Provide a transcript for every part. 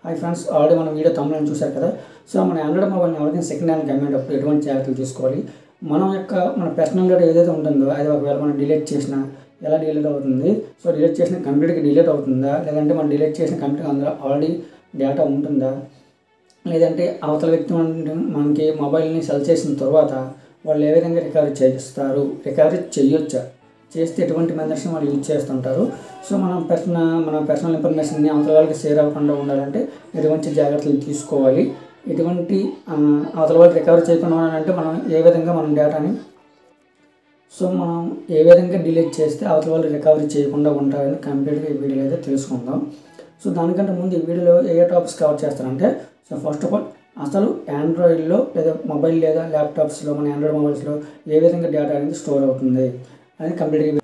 Hi friends, already మనం video తమ్ములను చూశారు కదా. సో మన ఆండ్రాయిడ్ మొబైల్ని ఎవరికైనా సెకండ్ హ్యాండ్ అమ్మేటప్పుడు ఎటువంటి జాగ్రత్తలు తీసుకోవాలి, మన పర్సనల్ డేటా ఏదైతే ఉంటుందో అది ఒకవేళ మనం డిలీట్ చేసినా ఎలా డిలీట్ అవుతుంది, సో డిలీట్ చేసిన కంప్లీట్గా డిలీట్ అవుతుందా, లేదంటే మనం డిలీట్ చేసిన కంప్లీట్గా అందులో ఆల్రెడీ డేటా ఉంటుందా, లేదంటే అవతల వ్యక్తి మనకి మొబైల్ని సెల్ చేసిన తర్వాత వాళ్ళు ఏ విధంగా రికవరీ చేస్తారు, రికవరీ చేయొచ్చా, చేస్తే ఎటువంటి మెథడ్స్ని వాళ్ళు యూజ్ చేస్తుంటారు. సో మన పర్సనల్ ఇన్ఫర్మేషన్ని అవతల వాళ్ళకి షేర్ అవ్వకుండా ఉండాలంటే ఎటువంటి జాగ్రత్తలు తీసుకోవాలి, ఎటువంటి అవతల వాళ్ళకి రికవరీ చేయకుండా ఉండాలంటే మనం ఏ విధంగా మనం డేటాని మనం ఏ విధంగా డిలీట్ చేస్తే అవతల వాళ్ళు రికవరీ చేయకుండా ఉంటారని కంప్లీట్గా ఈ వీడియోలో అయితే తెలుసుకుందాం. సో దానికంటే ముందు ఈ వీడియోలో ఏ టాపిక్స్ కవర్ చేస్తారంటే, సో ఫస్ట్ ఆఫ్ ఆల్ అసలు ఆండ్రాయిడ్లో లేదా మొబైల్ లేదా ల్యాప్టాప్స్లో మన ఆండ్రాయిడ్ మొబైల్స్లో ఏ విధంగా డేటా అనేది స్టోర్ అవుతుంది అనేది కంప్లీట్గా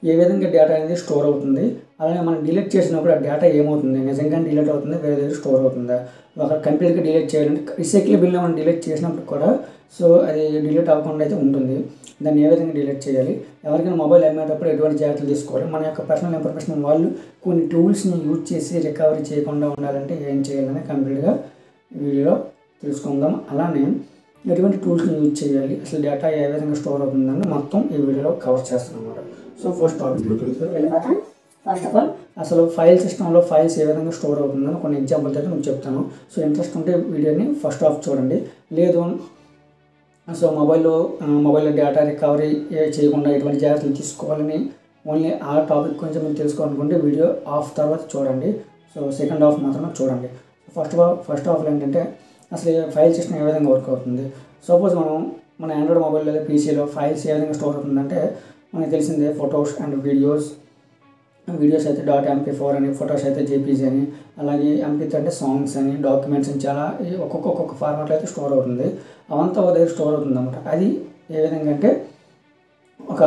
ఏ విధంగా డేటా అనేది స్టోర్ అవుతుంది, అలాగే మనం డిలీట్ చేసినప్పుడు ఆ డేటా ఏమవుతుంది, నిజంగా డిలీట్ అవుతుంది, వేరే దగ్గర స్టోర్ అవుతుందా, ఒక కంప్లీట్గా డిలీట్ చేయాలంటే రీసైక్లబుల్ని మనం డిలీట్ చేసినప్పుడు కూడా సో అది డిలీట్ అవ్వకుండా అయితే ఉంటుంది. దాన్ని ఏ విధంగా డిలీట్ చేయాలి, ఎవరికైనా మొబైల్ అమ్మేటప్పుడు ఎటువంటి జాగ్రత్తలు తీసుకోవాలి, మన యొక్క పర్సనల్ ఇన్ఫర్మేషన్ వాళ్ళు కొన్ని టూల్స్ని యూజ్ చేసి రికవరీ చేయకుండా ఉండాలంటే ఏం చేయాలని కంప్లీట్గా వీడియోలో తెలుసుకుందాం. అలానే ఎటువంటి టూల్స్ని యూజ్ చేయాలి, అసలు డేటా ఏ విధంగా స్టోర్ అవుతుందని మొత్తం ఈ వీడియోలో కవర్ చేస్తాం అన్నమాట. సో ఫస్ట్ ఆఫ్ ఆల్ అసలు ఫైల్ సిస్టంలో ఫైల్స్ ఏ విధంగా స్టోర్ అవుతుందని కొన్ని ఎగ్జాంపుల్స్ అయితే నేను చెప్తాను. సో ఇంట్రెస్ట్ ఉంటే వీడియోని ఫస్ట్ ఆఫ్ చూడండి. లేదు సో మొబైల్లో డేటా రికవరీ చేయకుండా ఎటువంటి జాగ్రత్తలు తీసుకోవాలని ఓన్లీ ఆ టాపిక్ కొంచెం మీరు తెలుసుకోవాలనుకుంటే వీడియో ఆఫ్ తర్వాత చూడండి. సో సెకండ్ హాఫ్ మాత్రమే చూడండి. ఫస్ట్ హాఫ్లో ఏంటంటే అసలు ఫైల్ సిస్టమ్ ఏ విధంగా వర్క్ అవుతుంది. సపోజ్ మన ఆండ్రాయిడ్ మొబైల్ లేదా పీసీలో ఫైల్స్ ఏ విధంగా స్టోర్ అవుతుందంటే మనకు తెలిసిందే, ఫొటోస్ అండ్ వీడియోస్ అయితే .mp4 అని, ఫొటోస్ అయితే JPG అని, అలాగే MP3 అంటే సాంగ్స్ అని, డాక్యుమెంట్స్ అని, చాలా ఒక్కొక్క ఫార్మాట్లో అయితే స్టోర్ అవుతుంది. అవంతా ఒక దగ్గర స్టోర్ అవుతుంది అన్నమాట. అది ఏ విధంగా అంటే ఒక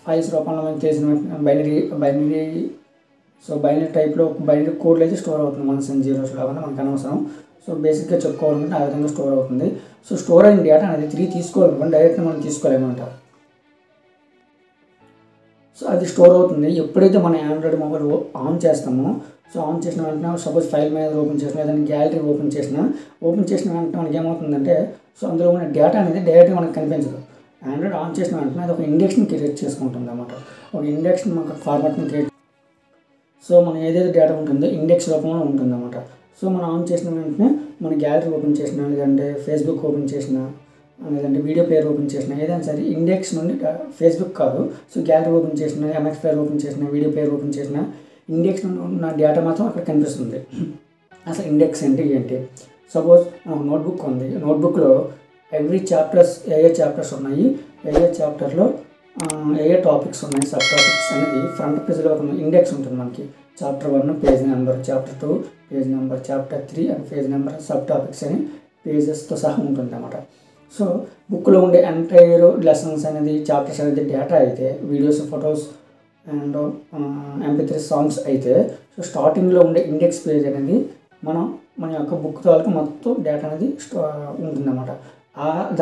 ఫైల్స్ రూపంలో మనం చేసిన బైనరీ టైప్లో బైనరీ కోడ్లు అయితే స్టోర్ అవుతుంది. 1s and 0s అవన్నీ మనకు అనవసరం. సో బేసిక్గా చెప్పుకోవాలంటే ఆ విధంగా స్టోర్ అవుతుంది. సో స్టోర్ అయిన డేటా అనేది తిరిగి తీసుకోవాలనుకోండి డైరెక్ట్గా మనం తీసుకోలేమంట. సో అది స్టోర్ అవుతుంది ఎప్పుడైతే మన ఆండ్రాయిడ్ మొబైల్ ఆన్ చేస్తామో. సో ఆన్ చేసిన వెంటనే సపోజ్ ఫైల్ మేనేజర్ ఓపెన్ చేసినా, ఏదైనా గ్యాలరీ ఓపెన్ చేసిన వెంటనే మనకి ఏమవుతుందంటే సో అందులో ఉన్న డేటా అనేది డైరెక్ట్గా మనకు కనిపించదు. ఆండ్రాయిడ్ ఆన్ చేసిన వెంటనే అది ఒక ఇండెక్స్ని క్రియేట్ చేసుకుంటుంది అన్నమాట. ఒక ఇండెక్స్ని మనకు ఫార్మాట్ని క్రియేట్, సో మనం ఏదైతే డేటా ఉంటుందో ఇండెక్స్ రూపంలో ఉంటుందన్నమాట. సో మనం ఆన్ చేసిన వెంటనే మన గ్యాలరీ ఓపెన్ చేసినా, లేదంటే ఫేస్బుక్ ఓపెన్ చేసినా, లేదంటే వీడియో ప్లేయర్ ఓపెన్ చేసిన, ఏదైనా సరే ఇండెక్స్ నుండి ఫేస్బుక్ కాదు, సో గ్యాలరీ ఓపెన్ చేసిన, MX ప్లేయర్ ఓపెన్ చేసిన, వీడియో ప్లేయర్ ఓపెన్ చేసిన ఇండెక్స్ నుండి ఉన్న డేటా మాత్రం అక్కడ కనిపిస్తుంది. అసలు ఇండెక్స్ ఏంటి సపోజ్ నోట్బుక్ ఉంది. నోట్బుక్లో ఎవ్రీ చాప్టర్స్ ఏ చాప్టర్స్ ఉన్నాయి, ఏ చాప్టర్లో ఏ టాపిక్స్ ఉన్నాయి, సబ్ టాపిక్స్ అనేది ఫ్రంట్ పేజ్లో ఒక ఇండెక్స్ ఉంటుంది మనకి. Chapter 1 page number, chapter 2 page number, chapter 3 and page number, sub topics అని పేజెస్తో సహా ఉంటుంది అన్నమాట. సో బుక్లో ఉండే ఎంటైర్ లెసన్స్ అనేది, చాప్టర్స్ అనేది డేటా అయితే, videos, photos and MP3 songs అయితే, సో స్టార్టింగ్లో ఉండే ఇండెక్స్ పేజ్ అనేది మన యొక్క బుక్ తాలూకు మొత్తం డేటా అనేది ఉంటుందన్నమాట.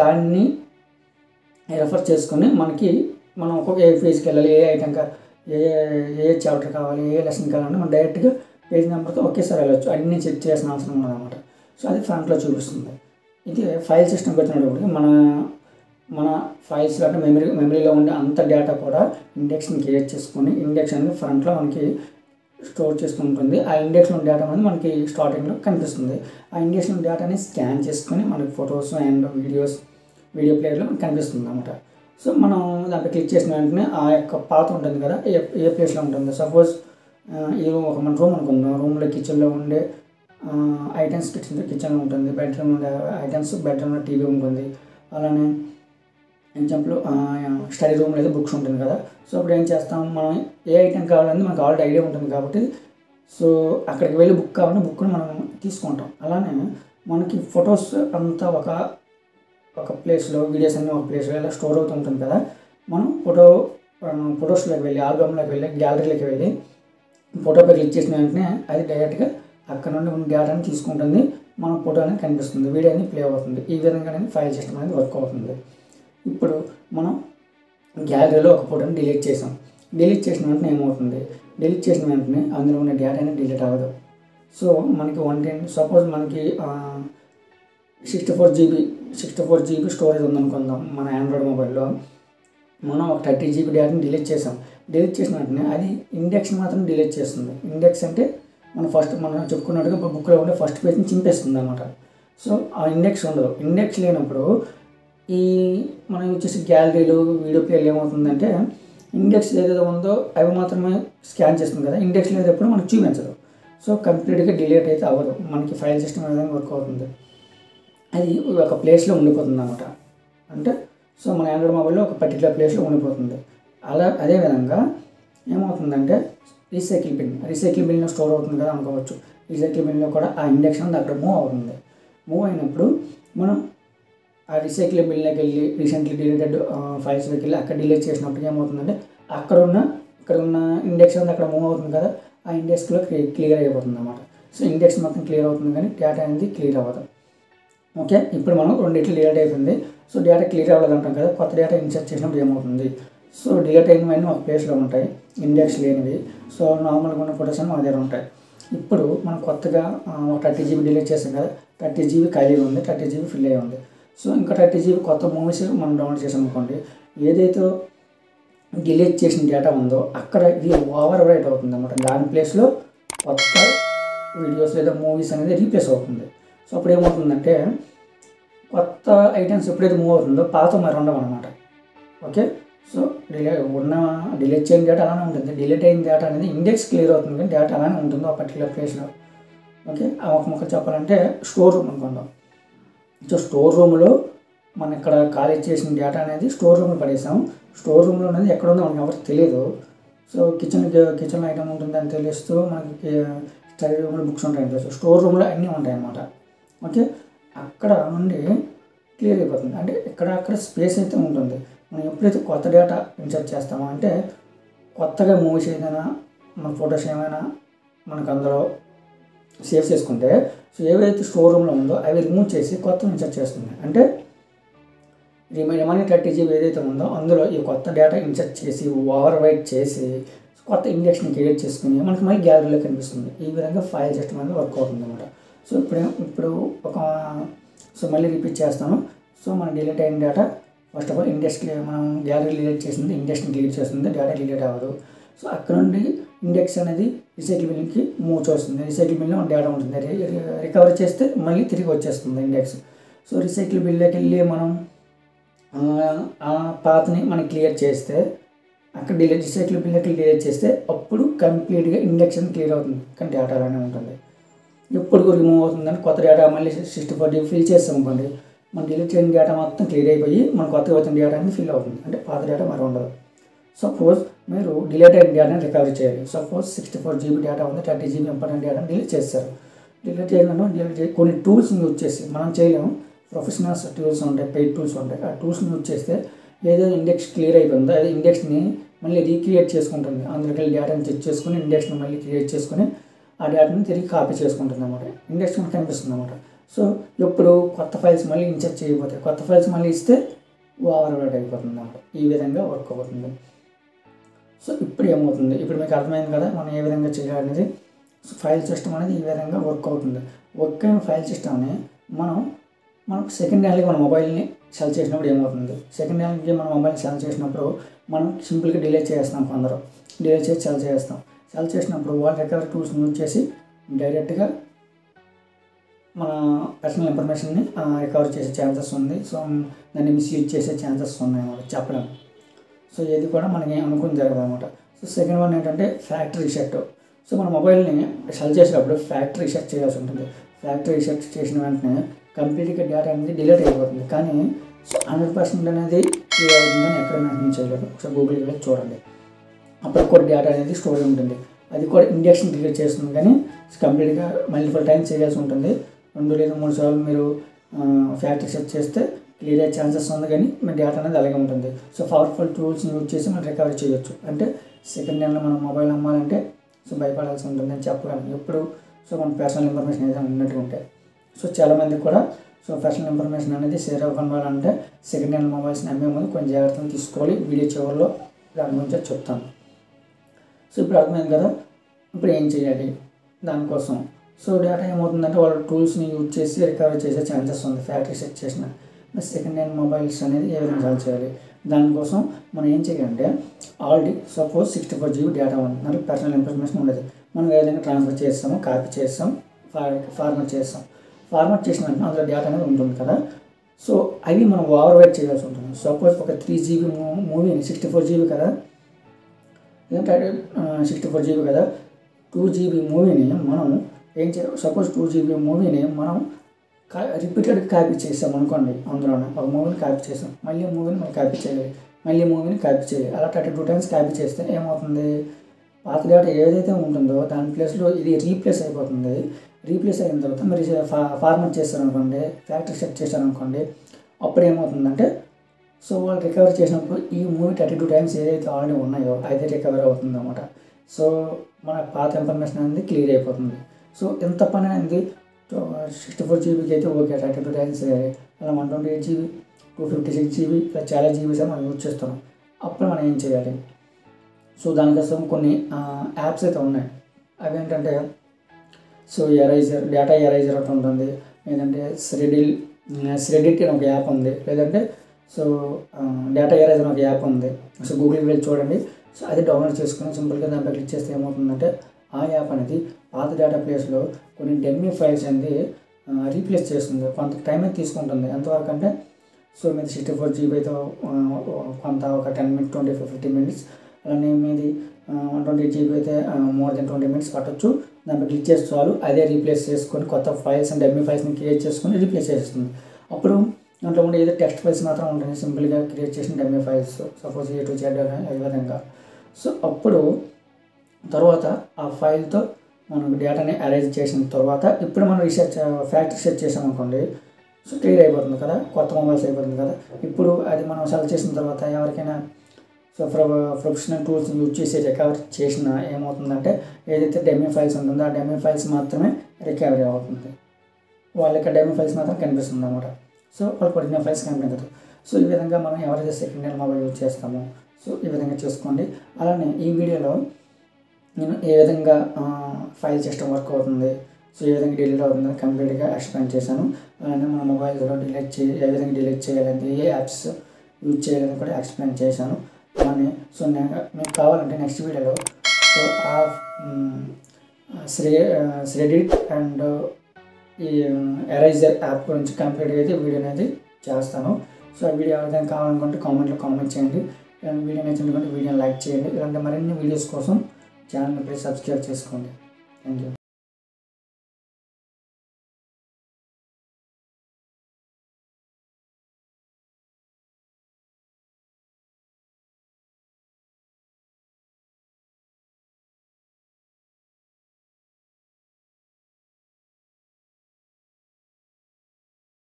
దాన్ని రెఫర్ చేసుకొని మనం ఒక్కొక్క ఏ పేజ్కి వెళ్ళాలి, ఏ ఐటమ్ ఏ చాప్టర్ కావాలి, ఏ లెసన్ కావాలంటే మనం డైరెక్ట్గా పేజ్ నెంబర్తో ఒకేసారి వెళ్ళచ్చు. అన్నీ చెక్ చేయాల్సిన అవసరం ఉండదన్నమాట. సో అది ఫ్రంట్లో చూపిస్తుంది. ఇది ఫైల్ సిస్టమ్కి వచ్చినప్పుడు మన ఫైల్స్ అంటే మెమరీలో ఉండే అంత డేటా కూడా ఇండెక్స్ని క్రియేట్ చేసుకొని ఇండెక్స్ అనేది ఫ్రంట్లో మనకి స్టోర్ చేసుకుంటుంది. ఆ ఇండెక్స్లో డేటా అనేది మనకి స్టార్టింగ్లో కనిపిస్తుంది. ఆ ఇండెక్స్లో డేటాని స్కాన్ చేసుకొని మనకి ఫొటోస్ అండ్ వీడియో ప్లేయర్లో కనిపిస్తుంది అన్నమాట. సో మనం దాంట్లో క్లిక్ చేసిన వెంటనే ఆ యొక్క పాత్ ఉంటుంది కదా, ఏ ప్లేస్లో ఉంటుంది. సపోజ్ మన రూమ్ అనుకుందాం. రూమ్లో కిచెన్లో ఉండే ఐటమ్స్ కిచెన్లో ఉంటుంది, బెడ్రూమ్ ఉండే ఐటమ్స్ బెడ్రూమ్లో టీవీ ఉంటుంది. అలానే ఎగ్జాంపుల్ స్టడీ రూమ్లో అయితే బుక్స్ ఉంటుంది కదా. సో అప్పుడు ఏం చేస్తాం, మనం ఏ ఐటమ్ కావాలని మనకు ఆల్రెడీ ఐడియా ఉంటుంది కాబట్టి సో అక్కడికి వెళ్ళి బుక్ కావాలంటే బుక్ని మనం తీసుకుంటాం. అలానే మనకి ఫొటోస్ అంతా ఒక ప్లేస్లో, వీడియోస్ అన్నీ ఒక ప్లేస్లో ఇలా స్టోర్ అవుతూ ఉంటుంది కదా. మనం ఫొటోస్లోకి వెళ్ళి, ఆల్బమ్లోకి వెళ్ళి, గ్యాలరీలోకి వెళ్ళి ఫోటోపై క్లిక్ చేసిన వెంటనే అది డైరెక్ట్గా అక్కడ నుండి ఉన్న డేటాని తీసుకుంటుంది. మన ఫోటో అనేది కనిపిస్తుంది, వీడియో అనేది ప్లే అవుతుంది. ఈ విధంగా అనేది ఫైల్ సిస్టమ్ అనేది వర్క్ అవుతుంది. ఇప్పుడు మనం గ్యాలరీలో ఒక ఫోటోని డిలీట్ చేసాం. డిలీట్ చేసిన వెంటనే ఏమవుతుంది, డిలీట్ చేసిన వెంటనే అందులో ఉన్న డేటా అనేది డిలీట్ అవ్వదు. సో మనకి 110 సపోజ్ మనకి 64 GB స్టోరేజ్ ఉందనుకుందాం మన ఆండ్రాయిడ్ మొబైల్లో. మనం ఒక 30 GB డేటాని డిలీట్ చేసాం. డిలీట్ చేసిన వెంటనే అది ఇండెక్స్ని మాత్రం డిలీట్ చేస్తుంది. ఇండెక్స్ అంటే మనం చెప్పుకున్నట్టుగా బుక్లో ఉండే ఫస్ట్ పేజ్ని చింపేస్తుంది అనమాట. సో ఆ ఇండెక్స్ ఉండదు. ఇండెక్స్ లేనప్పుడు ఈ మనం వచ్చేసి గ్యాలరీలు, వీడియో ప్లేయర్లు ఏమవుతుందంటే ఇండెక్స్ ఏదైతే ఉందో అవి మాత్రమే స్కాన్ చేస్తుంది కదా, ఇండెక్స్ లేనప్పుడు మనకు చూపించదు. సో కంప్లీట్గా డిలీట్ అయితే అవ్వదు. మనకి ఫైల్ సిస్టమ్ విధంగా వర్క్ అవుతుంది. అది ఒక ప్లేస్లో ఉండిపోతుంది అనమాట. అంటే సో మన ఆండ్రాయిడ్ మొబైల్లో ఒక పర్టికులర్ ప్లేస్లో ఉండిపోతుంది. అదేవిధంగా ఏమవుతుందంటే రీసైకిల్ బిన్లో స్టోర్ అవుతుంది కదా అనుకోవచ్చు. రీసైకిల్ బిన్లో కూడా ఆ ఇండెక్స్ అనేది అక్కడ మూవ్ అవుతుంది. మూవ్ అయినప్పుడు మనం ఆ రీసైకిల్ బిన్లోకి వెళ్ళి రీసెంట్లీ డిలీటెడ్ ఫైల్స్లోకి వెళ్ళి అక్కడ డిలీట్ చేసినప్పుడు ఏమవుతుందంటే ఇక్కడ ఉన్న ఇండెక్స్ అనేది అక్కడ మూవ్ అవుతుంది కదా, ఆ ఇండెక్స్లో క్లియర్ అయిపోతుంది అన్నమాట. సో ఇండెక్స్ మొత్తం క్లియర్ అవుతుంది కానీ డేటా అనేది క్లియర్ అవ్వదు. ఓకే, ఇప్పుడు మనం రెండిట్లు డిలీట్ అయిపోయింది. సో డేటా క్లియర్ అవ్వలేదు అంటాం కదా, కొత్త డేటా ఇన్సర్ట్ చేసినప్పుడు ఏమవుతుంది? సో డిలీట్ అయినవన్నీ ఒక ప్లేస్లో ఉంటాయి, ఇండెక్స్ లేనివి. సో నార్మల్గా ఉన్న ఫొటోస్ అన్నీ మా దగ్గర ఉంటాయి. ఇప్పుడు మనం కొత్తగా 30 GB డిలీట్ చేసాం కదా, 30 GB ఖాళీగా ఉంది, 30 GB ఫిల్ అయ్యి ఉంది. సో ఇంకా 30 GB కొత్త మూవీస్ మనం డౌన్లోడ్ చేసాం అనుకోండి, ఏదైతే డిలీట్ చేసిన డేటా ఉందో అక్కడ ఇది ఓవర్ రైట్ అవుతుంది అన్నమాట. దాని ప్లేస్లో కొత్త వీడియోస్ లేదా మూవీస్ అనేది రీప్లేస్ అవుతుంది. సో అప్పుడు ఏమవుతుందంటే కొత్త ఐటమ్స్ ఎప్పుడైతే మూవ్ అవుతుందో పాత మరి ఉండవు అనమాట. ఓకే, సో డిలీట్ చేయని డేటా అలానే ఉంటుంది. డిలీట్ అయిన డేటా అనేది ఇండెక్స్ క్లియర్ అవుతుంది కానీ డేటా అలానే ఉంటుంది ఆ పర్టికులర్ ప్లేస్లో. ఓకే, ఒక మొక్క చెప్పాలంటే స్టోర్ రూమ్ అనుకుందాం. సో స్టోర్ రూమ్లో మనం ఇక్కడ ఖాళీ చేసిన డేటా అనేది స్టోర్ రూమ్లో పడేసాం. స్టోర్ రూమ్లో అనేది ఎక్కడ ఉందో మనకి ఎవరికి తెలియదు. సో కిచెన్లో ఐటమ్ ఉంటుందని తెలుస్తూ మనకి స్టడీ రూమ్లో బుక్స్ ఉంటాయని తెలుసు. స్టోర్ రూమ్లో అన్నీ ఉంటాయి అన్నమాట. ఓకే, అక్కడ నుండి క్లియర్ అయిపోతుంది. అంటే అక్కడ స్పేస్ అయితే ఉంటుంది. మనం ఎప్పుడైతే కొత్త డేటా ఇన్సర్ట్ చేస్తామో అంటే కొత్తగా మూవీస్ ఏదైనా మన ఫొటోస్ ఏమైనా మనకు అందులో సేవ్ చేసుకుంటే సో ఏవైతే స్టోర్ రూమ్లో ఉందో అవి రిమూవ్ చేసి కొత్త ఇన్సర్ట్ చేస్తుంది. అంటే రిమైనింగ్ 30 GB ఏదైతే ఉందో అందులో ఈ కొత్త డేటా ఇన్సర్ట్ చేసి ఓవర్ రైట్ చేసి కొత్త ఇండెక్స్ని క్రియేట్ చేసుకుని మనకి మళ్ళీ గ్యాలరీలో కనిపిస్తుంది. ఈ విధంగా ఫైల్ సిస్టమ్ అనేది వర్క్ అవుతుంది అనమాట. సో ఇప్పుడు మళ్ళీ రిపీట్ చేస్తాను. సో మన డిలీట్ అయిన డేటా ఫస్ట్ ఆఫ్ ఆల్ ఇండెక్స్కి మనం గ్యాలరీ డిలీట్ చేసింది, ఇండెక్స్ని క్లియర్ చేస్తుంది, డేటా డిలీట్ అవ్వదు. సో అక్కడ నుండి ఇండెక్స్ అనేది రీసైకిల్ బిన్కి మూవ్ చేస్తుంది. రీసైకిల్ బిన్లో డేటా ఉంటుంది, రికవర్ చేస్తే మళ్ళీ తిరిగి వచ్చేస్తుంది ఇండెక్స్. సో రీసైకిల్ బిన్లోకి వెళ్ళి మనం ఆ పాత్ని మనం క్లియర్ చేస్తే అక్కడ రీసైకిల్ బిన్లోకి డిలీట్ చేస్తే అప్పుడు కంప్లీట్గా ఇండెక్స్ అనేది క్లియర్ అవుతుంది కానీ డేటా అలానే ఉంటుంది. ఎప్పుడు రిమూవ్ అవుతుందని కొత్త డేటా మళ్ళీ 64 GB ఫిల్ చేస్తాం అనుకోండి, మనం డిలీట్ చేయని డేటా మొత్తం క్లియర్ అయిపోయి మన కొత్తగా వచ్చిన డేటా అనేది ఫిల్ అవుతుంది. అంటే పాత డేటా మరి ఉండదు. సపోజ్ మీరు డిలీట్ అయిన డేటాని రికవరీ చేయాలి. సపోజ్ 64 GB డేటా ఉంది, 30 GB ఇంపార్టెంట్ డేటాని డిలీట్ చేస్తారు. డిలీట్ చేయాలంటే కొన్ని టూల్స్ని యూజ్ చేసి మనం చేయలేము. ప్రొఫెషనల్స్ టూల్స్ ఉంటాయి, పెయిడ్ టూల్స్ ఉంటాయి. ఆ టూల్స్ని యూజ్ చేస్తే ఏదైతే ఇండెక్స్ క్లియర్ అయిపోయిందో అది ఇండెక్స్ని మళ్ళీ రీక్రియేట్ చేసుకుంటుంది. అందులోకి వెళ్ళి డేటాని చెక్ చేసుకుని ఇండెక్స్ని మళ్ళీ క్రియేట్ చేసుకుని ఆ డేటాని తిరిగి కాపీ చేసుకుంటుంది అన్నమాట. ఇండెక్స్ మనకు కనిపిస్తుంది అన్నమాట. సో ఎప్పుడు కొత్త ఫైల్స్ మళ్ళీ ఇన్సర్ట్ చేయకపోతే కొత్త ఫైల్స్ మళ్ళీ ఇస్తే ఓవర్ రైట్ అయిపోతుంది అన్నమాట. ఈ విధంగా వర్క్ అవుతుంది. సో ఇప్పుడు ఏమవుతుంది, ఇప్పుడు మీకు అర్థమైంది కదా మనం ఏ విధంగా చేయాలనేది. సో ఫైల్ సిస్టమ్ అనేది ఈ విధంగా వర్క్ అవుతుంది. వర్క్ అయిన ఫైల్ సిస్టమ్ని మనం సెకండ్ హ్యాండ్కి మన మొబైల్ని సెల్ చేసినప్పుడు ఏమవుతుంది, సెకండ్ హ్యాండ్కి మన మొబైల్ని సెల్ చేసినప్పుడు మనం సింపుల్గా డిలీట్ చేస్తాం. కొందరు డిలీట్ చేసి సెల్ చేస్తాం. సెల్ చేసినప్పుడు వాళ్ళు రికవరీ టూల్స్ని యూజ్ చేసి డైరెక్ట్గా మన పర్సనల్ ఇన్ఫర్మేషన్ని రికవర్ చేసే ఛాన్సెస్ ఉంది. సో దాన్ని మిస్యూజ్ చేసే ఛాన్సెస్ ఉన్నాయి అన్నమాట, చెప్పలేము. సో ఇది కూడా మనకి అనుకుని జరగదు అనమాట. సో సెకండ్ వన్ ఏంటంటే ఫ్యాక్టరీ రీసెట్. సో మన మొబైల్ని సెల్ చేసేటప్పుడు ఫ్యాక్టరీ రీసెట్ చేయాల్సి ఉంటుంది. ఫ్యాక్టరీ రీసెట్ చేసిన వెంటనే కంప్లీట్గా డేటా అనేది డిలీట్ అయిపోతుంది. కానీ సో 100% అనేది క్లియర్ అవుతుందని ఎక్కడ మెన్షన్ చేయలేదు. ఒకసారి గూగుల్కి వెళ్ళి చూడండి. అప్పుడు కూడా డేటా అనేది స్టోర్ ఉంటుంది. అది కూడా ఇండెక్స్ని క్లియర్ చేస్తుంది కానీ కంప్లీట్గా మల్టిపుల్ టైమ్స్ చేయాల్సి ఉంటుంది. 2 లేదా 3 సార్లు మీరు ఫ్యాక్టరీ రీసెట్ చేస్తే క్లియర్ అయ్యే ఛాన్సెస్ ఉంది కానీ మీ డేటా అనేది అలాగే ఉంటుంది. సో పవర్ఫుల్ టూల్స్ని యూజ్ చేసి మనం రికవరీ చేయొచ్చు. అంటే సెకండ్ హ్యాండ్లో మనం మొబైల్ అమ్మాలంటే సో భయపడాల్సి ఉంటుందని చెప్పగలను. ఎప్పుడు సో మన పర్సనల్ ఇన్ఫర్మేషన్ ఏదైనా ఉన్నట్టు ఉంటాయి. సో చాలామందికి కూడా సో పర్సనల్ ఇన్ఫర్మేషన్ అనేది షేర్ అవ్వాలంటే సెకండ్ హ్యాండ్ మొబైల్స్ని అమ్మే ముందు కొంచెం జాగ్రత్తలు తీసుకోవాలి. వీడియో చివరిలో దాని గురించి చెప్తాను. సో ఇప్పుడు అర్థమైంది కదా. ఇప్పుడు ఏం చేయాలి, దానికోసం సో డేటా ఏమవుతుందంటే వాళ్ళ టూల్స్ని యూజ్ చేసి రికవర్ చేసే ఛాన్సెస్ ఉంది ఫ్యాక్టరీ సెట్ చేసిన. సెకండ్ హ్యాండ్ మొబైల్స్ అనేది ఏ విధంగా సాల్వ్ చేయాలి, దానికోసం మనం ఏం చేయాలంటే ఆల్రెడీ సపోజ్ 64 GB డేటా ఉంది, దాంట్లో పర్సనల్ ఇన్ఫర్మేషన్ ఉండదు. మనం ఏ విధంగా ట్రాన్స్ఫర్ చేస్తాము, కాపీ చేస్తాం, ఫార్మాట్ చేస్తాం. ఫార్మాట్ చేసిన వెంటనే అందులో డేటా అనేది ఉంటుంది కదా. సో అవి మనం ఓవర్ రైట్ చేయాల్సి ఉంటుంది. సపోజ్ ఒక 3 GB మూవీని 64 GB కదా, లేదంటే 64 GB కదా, 2 GB మూవీని మనం ఏం చేయాలి, సపోజ్ 2 GB మూవీని మనం రిపీటెడ్గా కాపీ చేసాం అనుకోండి. అందులోనే ఒక మూవీని కాపీ చేసాం, మళ్ళీ మూవీని మనం కాపీ చేయాలి, మళ్ళీ మూవీని కాపీ చేయాలి. అలా 32 టైమ్స్ కాపీ చేస్తే ఏమవుతుంది, పాత డేటా ఏదైతే ఉంటుందో దాని ప్లేస్లో ఇది రీప్లేస్ అయిపోతుంది. రీప్లేస్ అయిన తర్వాత మీరు ఫార్మాట్ చేస్తారనుకోండి, ఫ్యాక్టరీ సెట్ చేశారనుకోండి, అప్పుడు ఏమవుతుందంటే సో వాళ్ళు రికవర్ చేసినప్పుడు ఈ మూవీ 32 టైమ్స్ ఏదైతే ఆల్రెడీ ఉన్నాయో అదే రికవర్ అవుతుంది అన్నమాట. సో మన పాత ఇన్ఫర్మేషన్ అనేది క్లియర్ అయిపోతుంది. సో ఎంత పని అనేది 64 GBకి అయితే ఓకే, 32 టైమ్స్ అలా 128 GB, 256 GB ఇలా చాలా జీబీస్ అని మనం యూజ్ చేస్తున్నాం. అప్పుడు మనం ఏం చేయాలి, సో దానికోసం కొన్ని యాప్స్ అయితే ఉన్నాయి. అవి ఏంటంటే సో ఎరైజర్, డేటా ఎరైజర్ ఒకటి ఉంటుంది, లేదంటే శ్రెడిట్ అని ఒక యాప్ ఉంది, లేదంటే సో డేటా ఎరైజర్ ఒక యాప్ ఉంది. సో గూగుల్కి వెళ్ళి చూడండి. సో అది డౌన్లోడ్ చేసుకుని సింపుల్గా దానిపై క్లిక్ చేస్తే ఏమవుతుందంటే ఆ యాప్ అనేది పాత డేటా ప్లేస్లో కొన్ని డెమ్మీ ఫైల్స్ అనేది రీప్లేస్ చేస్తుంది. కొంత టైం అయితే తీసుకుంటుంది. ఎంతవరకు అంటే సో మీది 64 GB అయితే కొంత ఒక 10 minutes 15 minutes, అలానే మీది 128 GB అయితే మోర్ దెన్ 20 minutes పట్టొచ్చు. దానిపై క్లిక్ చేసి చాలు అదే రీప్లేస్ చేసుకొని కొత్త ఫైల్స్ అండ్ డెమ్మీ ఫైల్స్ని క్రియేట్ చేసుకొని రీప్లేస్ చేస్తుంది. అప్పుడు దాంట్లో ఉండే ఏదో టెక్స్ట్ ఫైల్స్ మాత్రం ఉంటుంది, సింపుల్గా క్రియేట్ చేసిన dummy files, suppose A to Z ఈ విధంగా. సో అప్పుడు తర్వాత ఆ ఫైల్తో మనం డేటాని అరేంజ్ చేసిన తర్వాత ఇప్పుడు మనం ఫ్యాక్టరీ సెట్ చేసాం అనుకోండి, సో క్లియర్ అయిపోతుంది కదా, కొత్త మొబైల్స్ అయిపోతుంది కదా. ఇప్పుడు అది మనం సెలెక్ట్ చేసిన తర్వాత ఎవరికైనా సో ప్రొఫెషనల్ టూల్స్ యూజ్ చేసి రికవర్ చేసిన ఏమవుతుందంటే ఏదైతే డెమ్మీ ఫైల్స్ ఉంటుందో ఆ డెమ్మీ ఫైల్స్ మాత్రమే రికవరీ అవుతుంది. వాళ్ళకి డెమ్మీ ఫైల్స్ మాత్రం కనిపిస్తుంది అన్నమాట. సో వాళ్ళకి ఒరిజినల్ ఫైల్స్ కనిపించదు. సో ఈ విధంగా మనం ఎవరైతే సెకండ్ హ్యాండ్ మొబైల్ యూజ్ చేస్తామో సో ఈ విధంగా చేసుకోండి. అలానే ఈ వీడియోలో నేను ఏ విధంగా ఫైల్ సిస్టమ్ వర్క్ అవుతుంది, సో ఏ విధంగా డిలీట్ అవుతుందని కంప్లీట్గా ఎక్స్ప్లెయిన్ చేశాను. అలానే మన మొబైల్స్లో ఏ విధంగా డిలీట్ చేయాలంటే ఏ యాప్స్ యూజ్ చేయాలని కూడా ఎక్స్ప్లెయిన్ చేశాను. అలానే సో మీకు కావాలంటే నెక్స్ట్ వీడియోలో సో ఆ శ్రెడిట్ అండ్ ఈ ఎరైజర్ యాప్ గురించి కంప్లీట్గా అయితే వీడియో అనేది చేస్తాను. సో ఆ వీడియో ఎవరికైనా కావాలనుకుంటే కామెంట్లో కామెంట్ చేయండి. వీడియో నచ్చినటువంటి వీడియోని లైక్ చేయండి. ఇలాంటి మరిన్ని వీడియోస్ కోసం ఛానల్ని ప్లీజ్ సబ్స్క్రైబ్ చేసుకోండి. Thank you.